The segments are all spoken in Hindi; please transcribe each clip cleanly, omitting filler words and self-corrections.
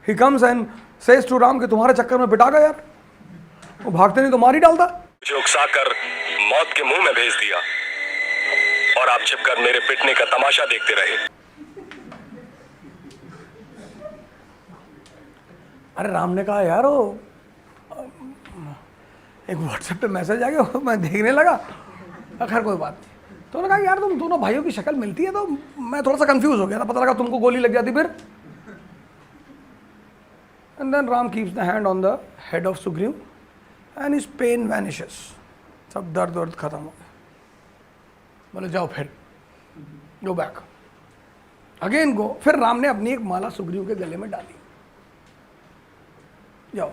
He comes and says to Ram कि तुम्हारे चक्कर में पिटा गया यार, वो भागते नहीं तो मार ही डालता। मुझे उकसाकर मौत के मुंह में भेज दिया और आप छिपकर मेरे पिटने का तमाशा देखते रहे। अरे राम ने कहा यार वो एक व्हाट्सएप पे मैसेज आ गया, मैं देखने लगा, खैर कोई बात नहीं। तो उन्होंने कहा यार तुम दोनों भाइयों की शक्ल मिलती है, तो मैं थोड़ा सा कंफ्यूज हो गया था, पता लगा तुमको गोली लग जाती फिर। And then Ram keeps the hand on the head of Sugriva and his pain vanishes, सब दर्द वर्द खत्म हो गया। बोले जाओ फिर गो बैक अगेन गो। फिर राम ने अपनी एक माला सुग्रीव के गले में डाली, जाओ।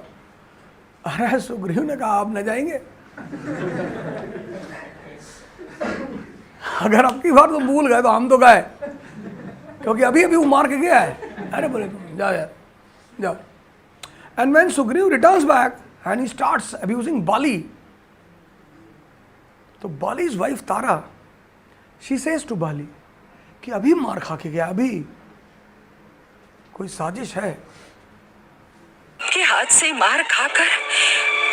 अरे सुग्रीव ने कहा आप न जाएंगे, अगर अब की बार तो भूल गए तो हम तो गए, क्योंकि अभी अभी वो मार के गया है। अरे बोले तुम जाओ यार जाओ। And when Sugriva returns back and he starts abusing Bali, तो Bali's wife Tara she says to Bali कि अभी मार खा के गया, अभी कोई साजिश है। के हाथ से मार खाकर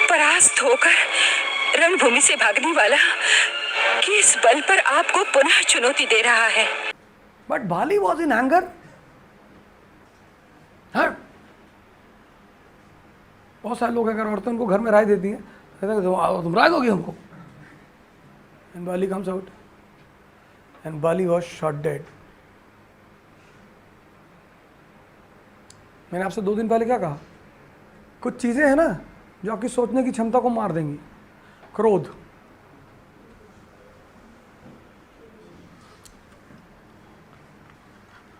परास्त होकर रणभूमि से भागने वाला किस बल पर आपको पुनः चुनौती दे रहा है। But Bali was in anger. बहुत सारे लोग अगर औरतें उनको घर में राय देती हैं, तुम राय दोगी हमको। And Bali comes out and Bali was shot dead. मैंने आपसे 2 दिन पहले क्या कहा, कुछ चीजें हैं ना जो आपकी सोचने की क्षमता को मार देंगी। क्रोध,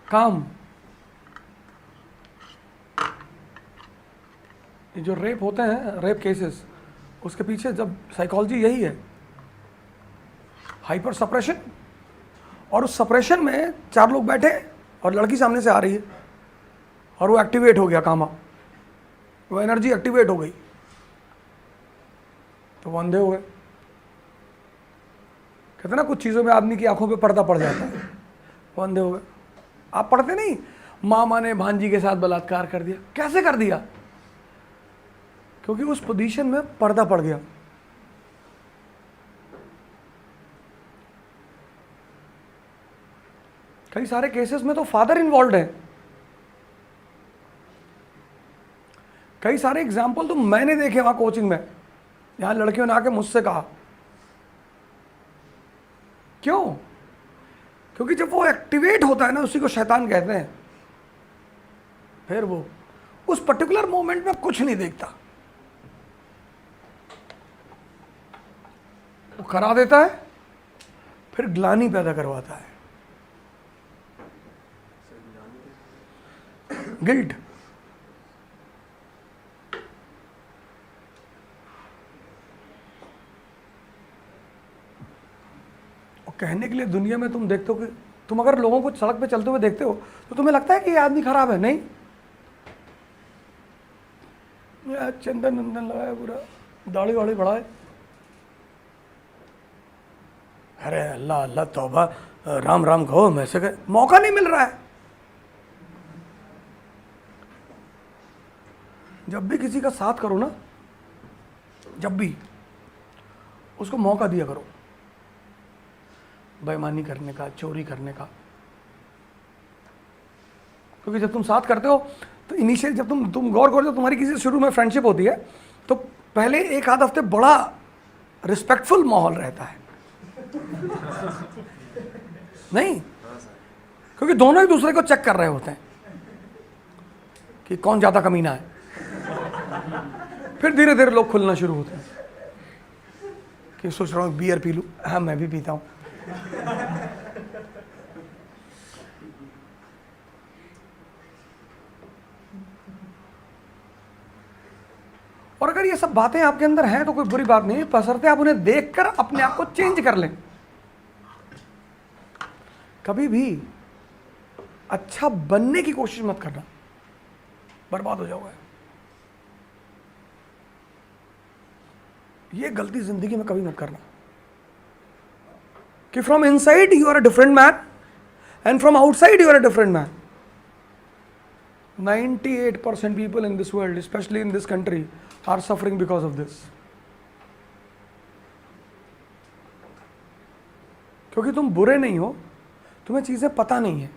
काम, ये जो रेप होते हैं, रेप केसेस, उसके पीछे जब साइकोलॉजी यही है, हाइपर सप्रेशन। और उस सप्रेशन में 4 लोग बैठे और लड़की सामने से आ रही है और वो एक्टिवेट हो गया, कामा, वो एनर्जी एक्टिवेट हो गई, तो वो अंधे हो गए। कहते हैं ना कुछ चीज़ों में आदमी की आंखों पे पर्दा पड़ जाता है, वो अंधे हो गए। आप पढ़ते नहीं, मामा ने भांजी के साथ बलात्कार कर दिया। कैसे कर दिया? क्योंकि उस पोजीशन में पर्दा पड़ गया। कई सारे केसेस में तो फादर इन्वॉल्व है। कई सारे एग्जाम्पल तो मैंने देखे वहां कोचिंग में, यहां लड़कियों ने आके मुझसे कहा। क्यों? क्योंकि जब वो एक्टिवेट होता है ना, उसी को शैतान कहते हैं। फिर वो उस पर्टिकुलर मोमेंट में कुछ नहीं देखता, वो करा देता है, फिर ग्लानि पैदा करवाता है, गिल्ट। कहने के लिए दुनिया में तुम देखते हो कि तुम अगर लोगों को सड़क पे चलते हुए देखते हो तो तुम्हें लगता है कि ये आदमी खराब है। नहीं, चंदन वंदन लगाया, पूरा दाढ़ी वाड़ी बढ़ाए, अरे अल्लाह अल्लाह तौबा, राम राम कहो, मैं से कहे, मौका नहीं मिल रहा है। जब भी किसी का साथ करो ना, जब भी उसको मौका दिया करो बेईमानी करने का, चोरी करने का। क्योंकि जब तुम साथ करते हो तो इनिशियल, जब तुम गौर करो, जब तुम्हारी किसी से शुरू में फ्रेंडशिप होती है तो पहले 1 आध हफ्ते बड़ा रिस्पेक्टफुल माहौल रहता है। नहीं, क्योंकि दोनों एक दूसरे को चेक कर रहे होते हैं कि कौन ज्यादा कमीना है। फिर धीरे धीरे लोग खुलना शुरू होते हैं कि सोच रहा हूँ बियर पी लूं, हाँ मैं भी पीता हूं। और अगर ये सब बातें आपके अंदर हैं तो कोई बुरी बात नहीं, बशर्ते आप उन्हें देखकर अपने आप को चेंज कर लें। कभी भी अच्छा बनने की कोशिश मत करना, बर्बाद हो जाओगे। ये गलती जिंदगी में कभी मत करना कि from inside you are a different man and from outside you are a different man. 98% people in this world, especially in this country, are suffering because of this. क्योंकि तुम बुरे नहीं हो, तुम्हें चीजें पता नहीं है.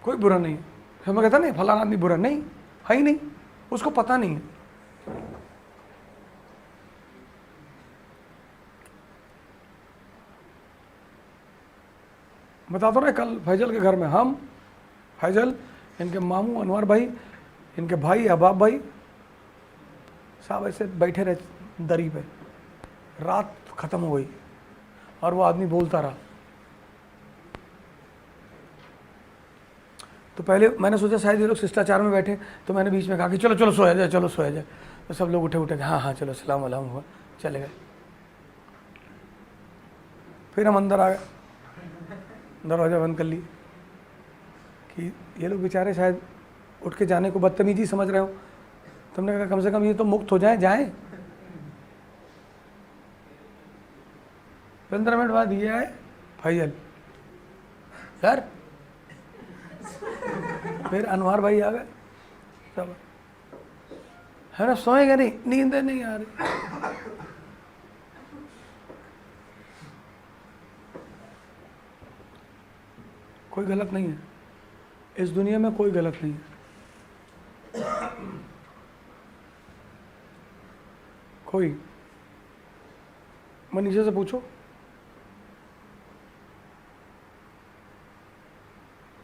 कोई बुरा नहीं है. हमें कहता नहीं फलाना आदमी बुरा, नहीं है ही नहीं, उसको पता नहीं है. बताता रहे कल फैजल के घर में हम, फैजल, इनके मामू अनवर भाई, इनके भाई अहबाब भाई साहब ऐसे बैठे रहे दरी पे. रात खत्म हो गई और वो आदमी बोलता रहा. तो पहले मैंने सोचा शायद ये लोग शिष्टाचार में बैठे, तो मैंने बीच में कहा कि चलो चलो सोया जाए, चलो सोया जाए. तो सब लोग उठे हाँ हाँ चलो सलाम वालाम हुआ, चले गए. फिर हम अंदर आ गए, दरवाज़ा बंद कर लिए कि ये लोग बेचारे शायद उठ के जाने को बदतमीजी समझ रहे हो. तुमने कहा कम से कम ये तो मुक्त हो जाएं. 15 मिनट बाद ये आए फैजल सर, फिर अनवर भाई आ गए. सब है ना, सोएंगे नहीं, नींद नहीं आ रही. कोई गलत नहीं है इस दुनिया में, कोई गलत नहीं है. कोई मनीषा से पूछो,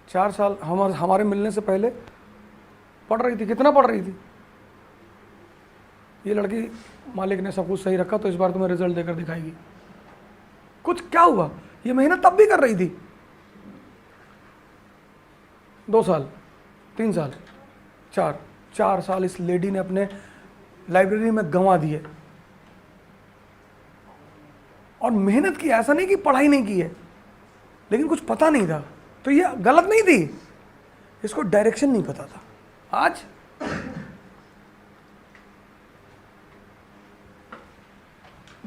4 साल हमारे मिलने से पहले पढ़ रही थी. कितना पढ़ रही थी? ये लड़की मालिक ने सब कुछ सही रखा तो इस बार तुम्हें रिजल्ट देकर दिखाएगी. कुछ क्या हुआ, ये मेहनत तब भी कर रही थी. 2 साल, 3 साल, 4 साल इस लेडी ने अपने लाइब्रेरी में गंवा दिए. और मेहनत की, ऐसा नहीं कि पढ़ाई नहीं की है, लेकिन कुछ पता नहीं था. तो ये गलत नहीं थी, इसको डायरेक्शन नहीं पता था. आज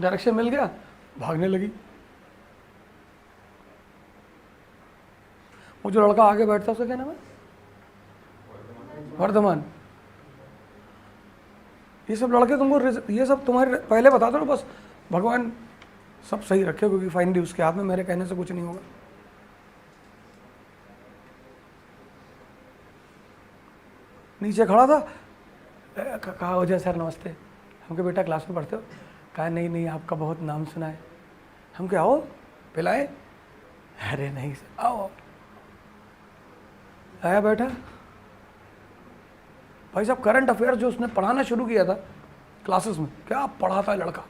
डायरेक्शन मिल गया, भागने लगी. वो जो लड़का आगे बैठता उसका क्या नाम है? वर्धमान. ये सब लड़के तुमको, ये सब तुम्हारे पहले बता दो, बस भगवान सब सही रखे, क्योंकि फाइनली उसके हाथ में, मेरे कहने से कुछ नहीं होगा. नीचे खड़ा था, कहा वजह सर नमस्ते. हम कहा बेटा क्लास में पढ़ते हो? कहा नहीं नहीं आपका बहुत नाम सुना है. हम क्या, आओ पिलाए? अरे नहीं सर, आओ. आया बैठा. भाई साहब करंट अफेयर जो उसने पढ़ाना शुरू किया था क्लासेस में, क्या पढ़ाता है लड़का.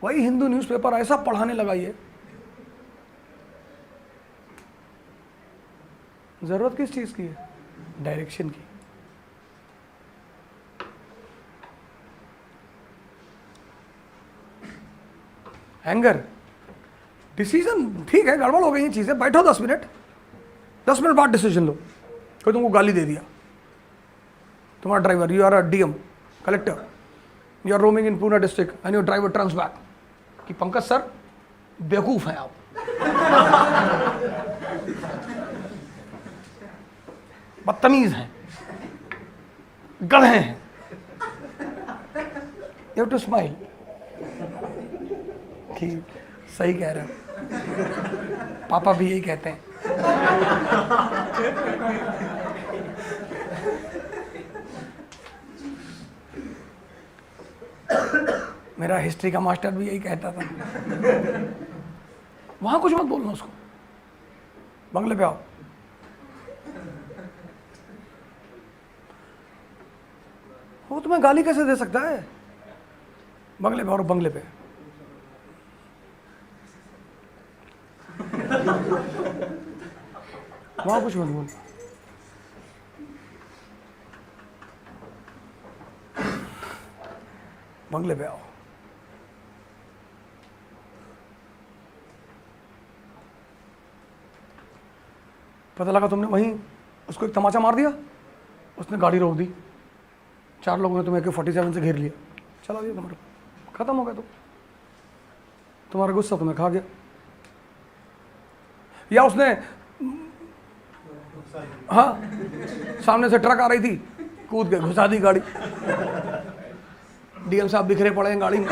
वही हिंदू न्यूज़पेपर ऐसा पढ़ाने लगा. ये जरूरत किस चीज़ की है? डायरेक्शन की. एंगर, डिसीजन ठीक है, गड़बड़ हो गई ये चीज़ें, बैठो 10 मिनट, 10 मिनट बाद डिसीजन लो. कोई तुमको गाली दे दिया, तुम्हारा driver, you are a DM collector, you are roaming in Poona district and your driver turns back कि पंकज सर बेवकूफ़ हैं आप. बदतमीज हैं, गधे हैं. यू हैव टू स्माइल कि सही कह रहे हो, पापा भी यही कहते हैं. मेरा हिस्ट्री का मास्टर भी यही कहता था. वहां कुछ मत बोलना उसको, बंगले पे आओ. वो तुम्हें गाली कैसे दे सकता है? बंगले पे और बंगले पे. वहां कुछ मत बोल. बंगले पे आओ. पता लगा तुमने वहीं उसको एक तमाचा मार दिया, उसने गाड़ी रोक दी, 4 लोगों ने तुम्हें AK-47 से घेर लिया. चला दिया तुम्हारा, खत्म हो गया। तुम्हारा गुस्सा तुम्हें खा गया। या उसने, हाँ, सामने से ट्रक आ रही थी, कूद के घुसा दी गाड़ी। डीएम साहब बिखरे पड़े हैं गाड़ी में।